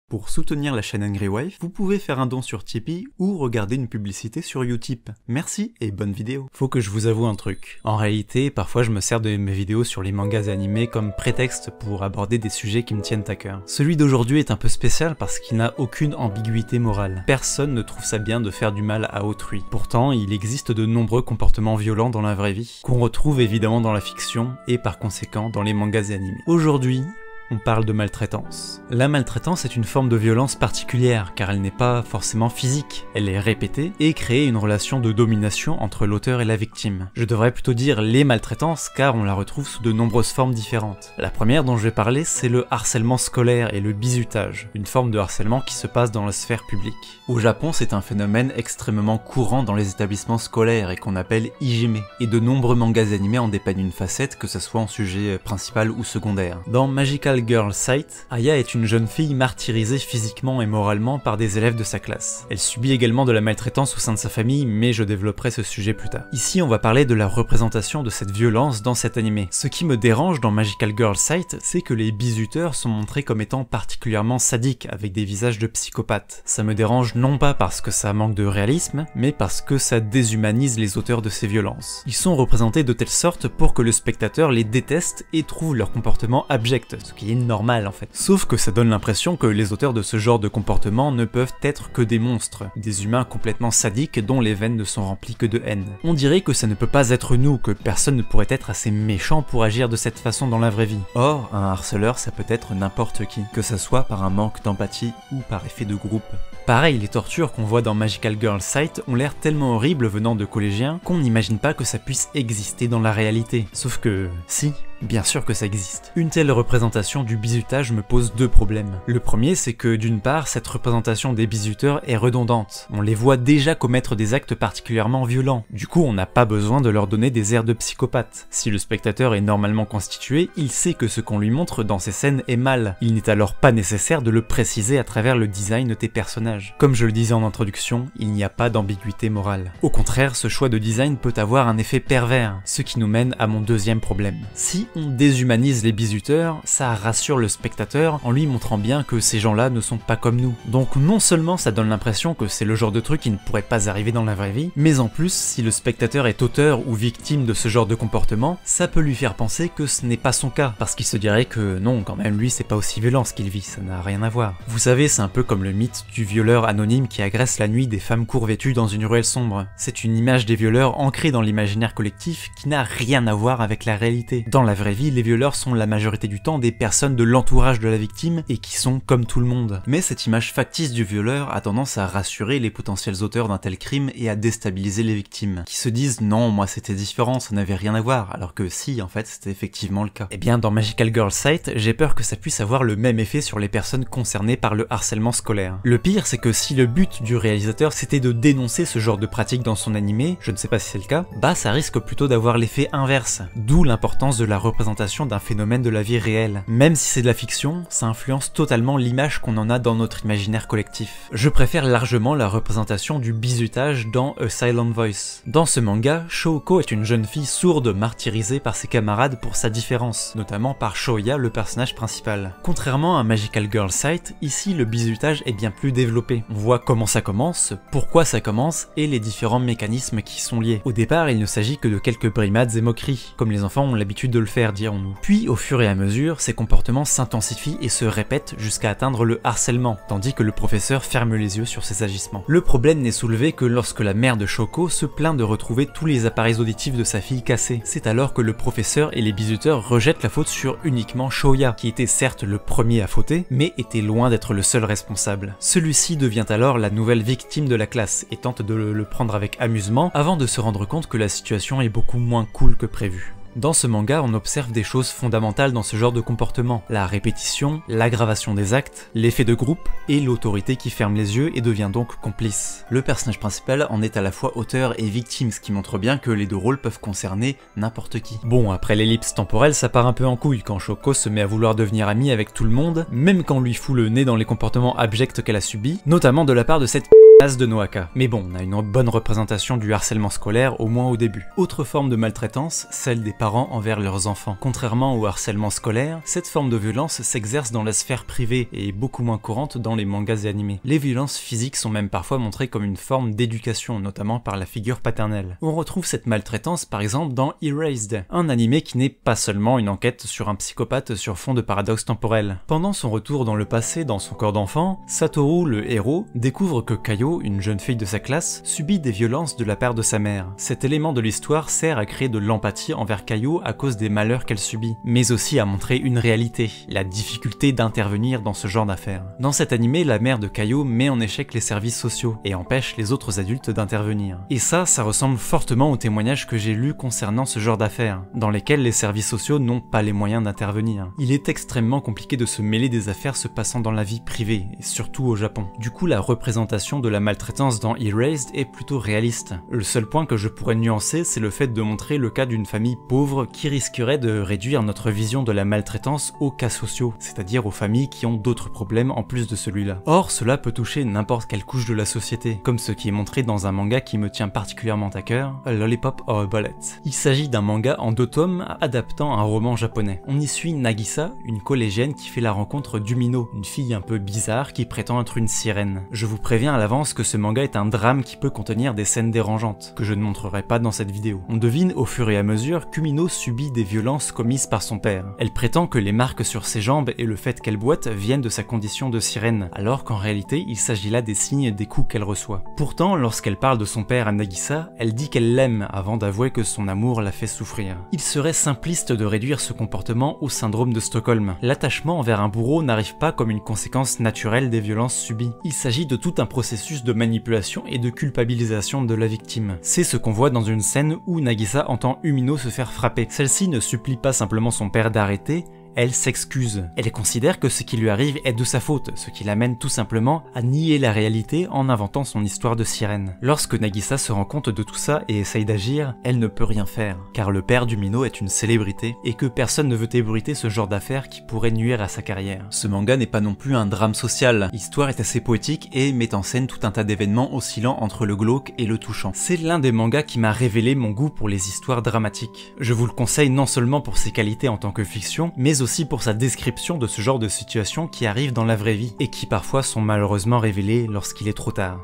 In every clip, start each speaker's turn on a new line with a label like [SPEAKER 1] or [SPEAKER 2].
[SPEAKER 1] Pour soutenir la chaîne Angry Wife, vous pouvez faire un don sur Tipeee ou regarder une publicité sur Utip. Merci et bonne vidéo. Faut que je vous avoue un truc. En réalité, parfois je me sers de mes vidéos sur les mangas et animés comme prétexte pour aborder des sujets qui me tiennent à cœur. Celui d'aujourd'hui est un peu spécial parce qu'il n'a aucune ambiguïté morale. Personne ne trouve ça bien de faire du mal à autrui. Pourtant, il existe de nombreux comportements violents dans la vraie vie, qu'on retrouve évidemment dans la fiction et par conséquent dans les mangas et animés. Aujourd'hui, on parle de maltraitance. La maltraitance est une forme de violence particulière car elle n'est pas forcément physique, elle est répétée et crée une relation de domination entre l'auteur et la victime. Je devrais plutôt dire les maltraitances car on la retrouve sous de nombreuses formes différentes. La première dont je vais parler, c'est le harcèlement scolaire et le bizutage, une forme de harcèlement qui se passe dans la sphère publique. Au Japon, c'est un phénomène extrêmement courant dans les établissements scolaires et qu'on appelle hijime, et de nombreux mangas animés en dépeignent une facette, que ce soit en sujet principal ou secondaire. Dans Magical Girl Sight, Aya est une jeune fille martyrisée physiquement et moralement par des élèves de sa classe. Elle subit également de la maltraitance au sein de sa famille, mais je développerai ce sujet plus tard. Ici, on va parler de la représentation de cette violence dans cet animé. Ce qui me dérange dans Magical Girl Sight, c'est que les bizuteurs sont montrés comme étant particulièrement sadiques, avec des visages de psychopathes. Ça me dérange non pas parce que ça manque de réalisme, mais parce que ça déshumanise les auteurs de ces violences. Ils sont représentés de telle sorte pour que le spectateur les déteste et trouve leur comportement abject, ce qui est normal en fait. Sauf que ça donne l'impression que les auteurs de ce genre de comportement ne peuvent être que des monstres, des humains complètement sadiques dont les veines ne sont remplies que de haine. On dirait que ça ne peut pas être nous, que personne ne pourrait être assez méchant pour agir de cette façon dans la vraie vie. Or, un harceleur ça peut être n'importe qui, que ça soit par un manque d'empathie ou par effet de groupe. Pareil, les tortures qu'on voit dans Magical Girl Sight ont l'air tellement horribles venant de collégiens qu'on n'imagine pas que ça puisse exister dans la réalité. Sauf que, si, bien sûr que ça existe. Une telle représentation du bizutage me pose deux problèmes. Le premier, c'est que d'une part, cette représentation des bizuteurs est redondante. On les voit déjà commettre des actes particulièrement violents. Du coup, on n'a pas besoin de leur donner des airs de psychopathe. Si le spectateur est normalement constitué, il sait que ce qu'on lui montre dans ces scènes est mal. Il n'est alors pas nécessaire de le préciser à travers le design des personnages. Comme je le disais en introduction, il n'y a pas d'ambiguïté morale. Au contraire, ce choix de design peut avoir un effet pervers, ce qui nous mène à mon deuxième problème. Si on déshumanise les bizuteurs, ça rassure le spectateur en lui montrant bien que ces gens-là ne sont pas comme nous. Donc non seulement ça donne l'impression que c'est le genre de truc qui ne pourrait pas arriver dans la vraie vie, mais en plus, si le spectateur est auteur ou victime de ce genre de comportement, ça peut lui faire penser que ce n'est pas son cas, parce qu'il se dirait que non, quand même lui c'est pas aussi violent ce qu'il vit, ça n'a rien à voir. Vous savez, c'est un peu comme le mythe du violeur anonyme qui agresse la nuit des femmes court-vêtues dans une ruelle sombre. C'est une image des violeurs ancrée dans l'imaginaire collectif qui n'a rien à voir avec la réalité. Dans la vraie vie, les violeurs sont la majorité du temps des personnes de l'entourage de la victime et qui sont comme tout le monde. Mais cette image factice du violeur a tendance à rassurer les potentiels auteurs d'un tel crime et à déstabiliser les victimes, qui se disent non, moi c'était différent, ça n'avait rien à voir, alors que si, en fait, c'était effectivement le cas. Et bien dans Magical Girl Sight, j'ai peur que ça puisse avoir le même effet sur les personnes concernées par le harcèlement scolaire. Le pire, c'est que si le but du réalisateur c'était de dénoncer ce genre de pratique dans son animé, je ne sais pas si c'est le cas, bah ça risque plutôt d'avoir l'effet inverse, d'où l'importance de la représentation d'un phénomène de la vie réelle. Même si c'est de la fiction, ça influence totalement l'image qu'on en a dans notre imaginaire collectif. Je préfère largement la représentation du bizutage dans A Silent Voice. Dans ce manga, Shouko est une jeune fille sourde martyrisée par ses camarades pour sa différence, notamment par Shoya, le personnage principal. Contrairement à Magical Girl Sight, ici le bizutage est bien plus développé. On voit comment ça commence, pourquoi ça commence et les différents mécanismes qui sont liés. Au départ, il ne s'agit que de quelques brimades et moqueries, comme les enfants ont l'habitude de le faire, dirons-nous. Puis, au fur et à mesure, ces comportements s'intensifient et se répètent jusqu'à atteindre le harcèlement, tandis que le professeur ferme les yeux sur ces agissements. Le problème n'est soulevé que lorsque la mère de Shouko se plaint de retrouver tous les appareils auditifs de sa fille cassés. C'est alors que le professeur et les bizuteurs rejettent la faute sur uniquement Shoya, qui était certes le premier à fauter, mais était loin d'être le seul responsable. Celui-ci devient alors la nouvelle victime de la classe et tente de le prendre avec amusement avant de se rendre compte que la situation est beaucoup moins cool que prévu. Dans ce manga, on observe des choses fondamentales dans ce genre de comportement. La répétition, l'aggravation des actes, l'effet de groupe et l'autorité qui ferme les yeux et devient donc complice. Le personnage principal en est à la fois auteur et victime, ce qui montre bien que les deux rôles peuvent concerner n'importe qui. Bon, après l'ellipse temporelle, ça part un peu en couille quand Shouko se met à vouloir devenir amie avec tout le monde, même quand on lui fout le nez dans les comportements abjects qu'elle a subis, notamment de la part de cette As de Noaka. Mais bon, on a une bonne représentation du harcèlement scolaire, au moins au début. Autre forme de maltraitance, celle des parents envers leurs enfants. Contrairement au harcèlement scolaire, cette forme de violence s'exerce dans la sphère privée et est beaucoup moins courante dans les mangas et animés. Les violences physiques sont même parfois montrées comme une forme d'éducation, notamment par la figure paternelle. On retrouve cette maltraitance par exemple dans Erased, un animé qui n'est pas seulement une enquête sur un psychopathe sur fond de paradoxe temporel. Pendant son retour dans le passé dans son corps d'enfant, Satoru, le héros, découvre que Kayo, une jeune fille de sa classe, subit des violences de la part de sa mère. Cet élément de l'histoire sert à créer de l'empathie envers Kayo à cause des malheurs qu'elle subit, mais aussi à montrer une réalité, la difficulté d'intervenir dans ce genre d'affaires. Dans cet animé, la mère de Kayo met en échec les services sociaux et empêche les autres adultes d'intervenir. Et ça ressemble fortement aux témoignages que j'ai lus concernant ce genre d'affaires, dans lesquels les services sociaux n'ont pas les moyens d'intervenir. Il est extrêmement compliqué de se mêler des affaires se passant dans la vie privée, et surtout au Japon. Du coup, la représentation de la maltraitance dans Erased est plutôt réaliste. Le seul point que je pourrais nuancer, c'est le fait de montrer le cas d'une famille pauvre qui risquerait de réduire notre vision de la maltraitance aux cas sociaux, c'est-à-dire aux familles qui ont d'autres problèmes en plus de celui-là. Or, cela peut toucher n'importe quelle couche de la société, comme ce qui est montré dans un manga qui me tient particulièrement à cœur, A Lollipop or a Bullet. Il s'agit d'un manga en 2 tomes adaptant un roman japonais. On y suit Nagisa, une collégienne qui fait la rencontre d'Umino, une fille un peu bizarre qui prétend être une sirène. Je vous préviens à l'avance que ce manga est un drame qui peut contenir des scènes dérangeantes, que je ne montrerai pas dans cette vidéo. On devine au fur et à mesure qu'Umino subit des violences commises par son père. Elle prétend que les marques sur ses jambes et le fait qu'elle boite viennent de sa condition de sirène, alors qu'en réalité il s'agit là des signes des coups qu'elle reçoit. Pourtant, lorsqu'elle parle de son père à Nagisa, elle dit qu'elle l'aime avant d'avouer que son amour la fait souffrir. Il serait simpliste de réduire ce comportement au syndrome de Stockholm. L'attachement envers un bourreau n'arrive pas comme une conséquence naturelle des violences subies. Il s'agit de tout un processus de manipulation et de culpabilisation de la victime. C'est ce qu'on voit dans une scène où Nagisa entend Umino se faire frapper. Celle-ci ne supplie pas simplement son père d'arrêter, elle s'excuse. Elle considère que ce qui lui arrive est de sa faute, ce qui l'amène tout simplement à nier la réalité en inventant son histoire de sirène. Lorsque Nagisa se rend compte de tout ça et essaye d'agir, elle ne peut rien faire, car le père d'Umino est une célébrité et que personne ne veut ébruiter ce genre d'affaires qui pourrait nuire à sa carrière. Ce manga n'est pas non plus un drame social, l'histoire est assez poétique et met en scène tout un tas d'événements oscillant entre le glauque et le touchant. C'est l'un des mangas qui m'a révélé mon goût pour les histoires dramatiques. Je vous le conseille non seulement pour ses qualités en tant que fiction, mais aussi pour sa description de ce genre de situations qui arrivent dans la vraie vie et qui parfois sont malheureusement révélées lorsqu'il est trop tard.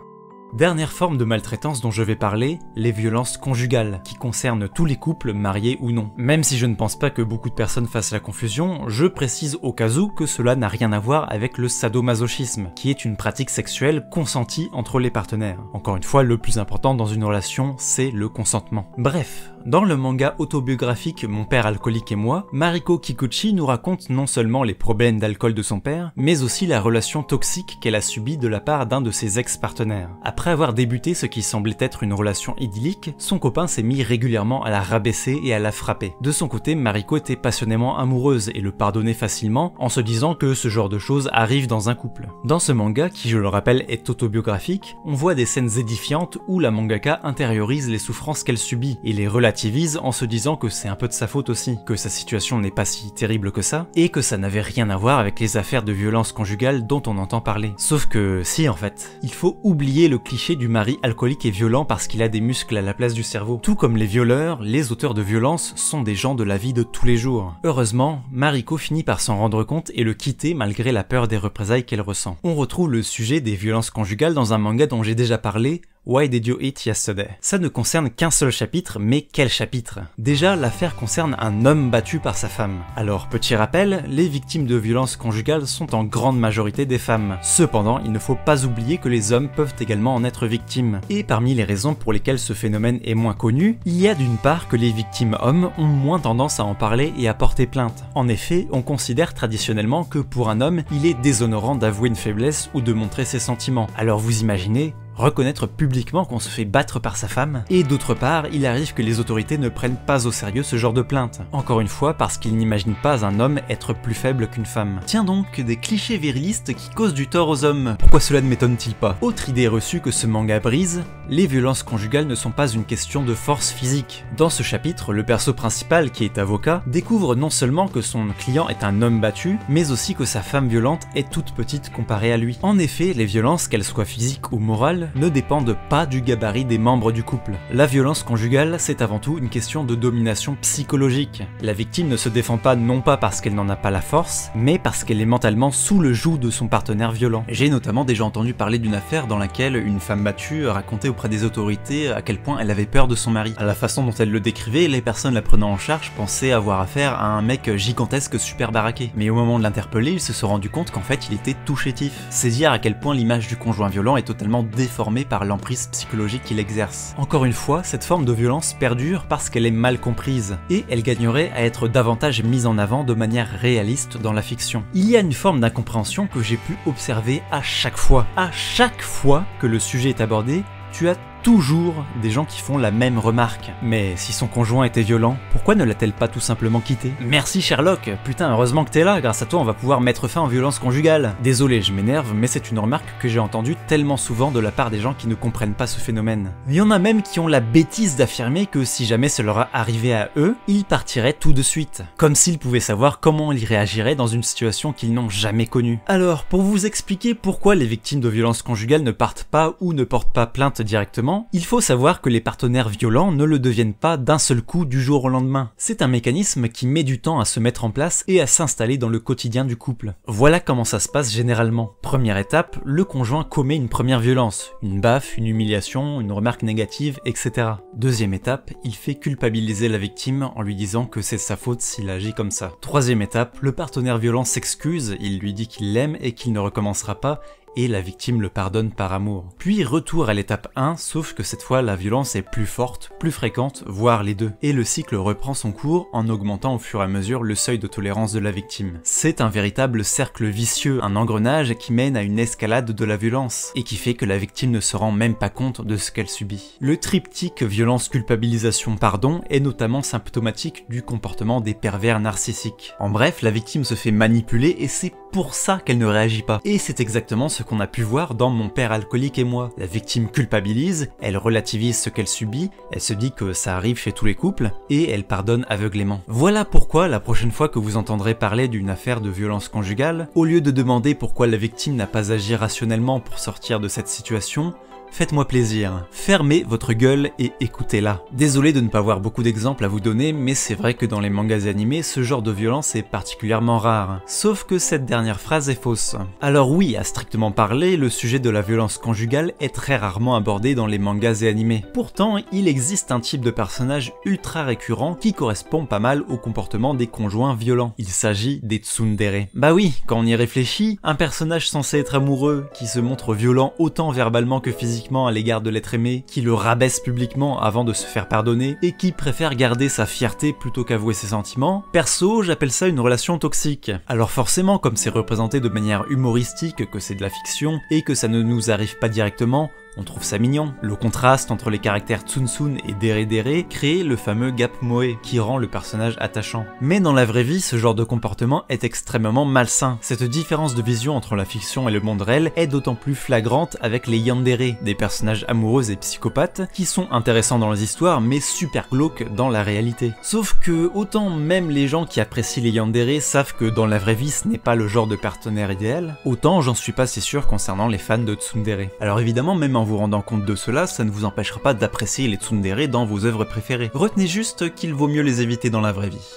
[SPEAKER 1] Dernière forme de maltraitance dont je vais parler, les violences conjugales, qui concernent tous les couples, mariés ou non. Même si je ne pense pas que beaucoup de personnes fassent la confusion, je précise au cas où que cela n'a rien à voir avec le sadomasochisme, qui est une pratique sexuelle consentie entre les partenaires. Encore une fois, le plus important dans une relation, c'est le consentement. Bref, dans le manga autobiographique Mon père alcoolique et moi, Mariko Kikuchi nous raconte non seulement les problèmes d'alcool de son père, mais aussi la relation toxique qu'elle a subie de la part d'un de ses ex-partenaires. Après avoir débuté ce qui semblait être une relation idyllique, son copain s'est mis régulièrement à la rabaisser et à la frapper. De son côté, Mariko était passionnément amoureuse et le pardonnait facilement en se disant que ce genre de choses arrive dans un couple. Dans ce manga, qui je le rappelle est autobiographique, on voit des scènes édifiantes où la mangaka intériorise les souffrances qu'elle subit et les relativise en se disant que c'est un peu de sa faute aussi, que sa situation n'est pas si terrible que ça, et que ça n'avait rien à voir avec les affaires de violence conjugale dont on entend parler. Sauf que si en fait, il faut oublier le cliché du mari alcoolique et violent parce qu'il a des muscles à la place du cerveau. Tout comme les violeurs, les auteurs de violence sont des gens de la vie de tous les jours. Heureusement, Mariko finit par s'en rendre compte et le quitter malgré la peur des représailles qu'elle ressent. On retrouve le sujet des violences conjugales dans un manga dont j'ai déjà parlé, Why Did You Eat Yesterday? Ça ne concerne qu'un seul chapitre, mais quel chapitre? Déjà, l'affaire concerne un homme battu par sa femme. Alors, petit rappel, les victimes de violences conjugales sont en grande majorité des femmes. Cependant, il ne faut pas oublier que les hommes peuvent également en être victimes. Et parmi les raisons pour lesquelles ce phénomène est moins connu, il y a d'une part que les victimes hommes ont moins tendance à en parler et à porter plainte. En effet, on considère traditionnellement que pour un homme, il est déshonorant d'avouer une faiblesse ou de montrer ses sentiments. Alors vous imaginez reconnaître publiquement qu'on se fait battre par sa femme, et d'autre part, il arrive que les autorités ne prennent pas au sérieux ce genre de plainte. Encore une fois, parce qu'ils n'imaginent pas un homme être plus faible qu'une femme. Tiens donc, des clichés virilistes qui causent du tort aux hommes. Pourquoi cela ne m'étonne-t-il pas? Autre idée reçue que ce manga brise, les violences conjugales ne sont pas une question de force physique. Dans ce chapitre, le perso principal, qui est avocat, découvre non seulement que son client est un homme battu, mais aussi que sa femme violente est toute petite comparée à lui. En effet, les violences, qu'elles soient physiques ou morales, conjugale ne dépendent pas du gabarit des membres du couple. La violence conjugale, c'est avant tout une question de domination psychologique. La victime ne se défend pas non pas parce qu'elle n'en a pas la force, mais parce qu'elle est mentalement sous le joug de son partenaire violent. J'ai notamment déjà entendu parler d'une affaire dans laquelle une femme battue racontait auprès des autorités à quel point elle avait peur de son mari. À la façon dont elle le décrivait, les personnes la prenant en charge pensaient avoir affaire à un mec gigantesque super baraqué. Mais au moment de l'interpeller, ils se sont rendus compte qu'en fait il était tout chétif. C'est dire à quel point l'image du conjoint violent est totalement déformée par l'emprise psychologique qu'il exerce. Encore une fois, cette forme de violence perdure parce qu'elle est mal comprise, et elle gagnerait à être davantage mise en avant de manière réaliste dans la fiction. Il y a une forme d'incompréhension que j'ai pu observer à chaque fois. À chaque fois que le sujet est abordé, tu as toujours des gens qui font la même remarque. Mais si son conjoint était violent, pourquoi ne l'a-t-elle pas tout simplement quitté? Merci Sherlock, putain heureusement que t'es là, grâce à toi on va pouvoir mettre fin aux violences conjugales. Désolé, je m'énerve, mais c'est une remarque que j'ai entendue tellement souvent de la part des gens qui ne comprennent pas ce phénomène. Il y en a même qui ont la bêtise d'affirmer que si jamais ça leur arrivait à eux, ils partiraient tout de suite. Comme s'ils pouvaient savoir comment ils réagiraient dans une situation qu'ils n'ont jamais connue. Alors, pour vous expliquer pourquoi les victimes de violences conjugales ne partent pas ou ne portent pas plainte directement, il faut savoir que les partenaires violents ne le deviennent pas d'un seul coup du jour au lendemain. C'est un mécanisme qui met du temps à se mettre en place et à s'installer dans le quotidien du couple. Voilà comment ça se passe généralement. Première étape, le conjoint commet une première violence, une baffe, une humiliation, une remarque négative, etc. Deuxième étape, il fait culpabiliser la victime en lui disant que c'est de sa faute s'il agit comme ça. Troisième étape, le partenaire violent s'excuse, il lui dit qu'il l'aime et qu'il ne recommencera pas, et la victime le pardonne par amour. Puis retour à l'étape 1, sauf que cette fois la violence est plus forte, plus fréquente, voire les deux. Et le cycle reprend son cours en augmentant au fur et à mesure le seuil de tolérance de la victime. C'est un véritable cercle vicieux, un engrenage qui mène à une escalade de la violence, et qui fait que la victime ne se rend même pas compte de ce qu'elle subit. Le triptyque violence, culpabilisation, pardon est notamment symptomatique du comportement des pervers narcissiques. En bref, la victime se fait manipuler et c'est pour ça qu'elle ne réagit pas. Et c'est exactement ce qu'on a pu voir dans Mon père alcoolique et moi. La victime culpabilise, elle relativise ce qu'elle subit, elle se dit que ça arrive chez tous les couples, et elle pardonne aveuglément. Voilà pourquoi la prochaine fois que vous entendrez parler d'une affaire de violence conjugale, au lieu de demander pourquoi la victime n'a pas agi rationnellement pour sortir de cette situation, faites-moi plaisir, fermez votre gueule et écoutez-la. Désolé de ne pas avoir beaucoup d'exemples à vous donner, mais c'est vrai que dans les mangas et animés, ce genre de violence est particulièrement rare. Sauf que cette dernière phrase est fausse. Alors oui, à strictement parler, le sujet de la violence conjugale est très rarement abordé dans les mangas et animés. Pourtant, il existe un type de personnage ultra récurrent qui correspond pas mal au comportement des conjoints violents. Il s'agit des tsundere. Bah oui, quand on y réfléchit, un personnage censé être amoureux, qui se montre violent autant verbalement que physiquement à l'égard de l'être aimé, qui le rabaisse publiquement avant de se faire pardonner, et qui préfère garder sa fierté plutôt qu'avouer ses sentiments, perso, j'appelle ça une relation toxique. Alors forcément, comme c'est représenté de manière humoristique, que c'est de la fiction, et que ça ne nous arrive pas directement, on trouve ça mignon. Le contraste entre les caractères Tsum et Dere crée le fameux gap moe qui rend le personnage attachant. Mais dans la vraie vie, ce genre de comportement est extrêmement malsain. Cette différence de vision entre la fiction et le monde réel est d'autant plus flagrante avec les yandere, des personnages amoureux et psychopathes qui sont intéressants dans les histoires mais super glauques dans la réalité. Sauf que autant même les gens qui apprécient les yandere savent que dans la vraie vie ce n'est pas le genre de partenaire idéal, autant j'en suis pas si sûr concernant les fans de tsundere. Alors évidemment, même en vous rendant compte de cela, ça ne vous empêchera pas d'apprécier les tsundere dans vos œuvres préférées. Retenez juste qu'il vaut mieux les éviter dans la vraie vie.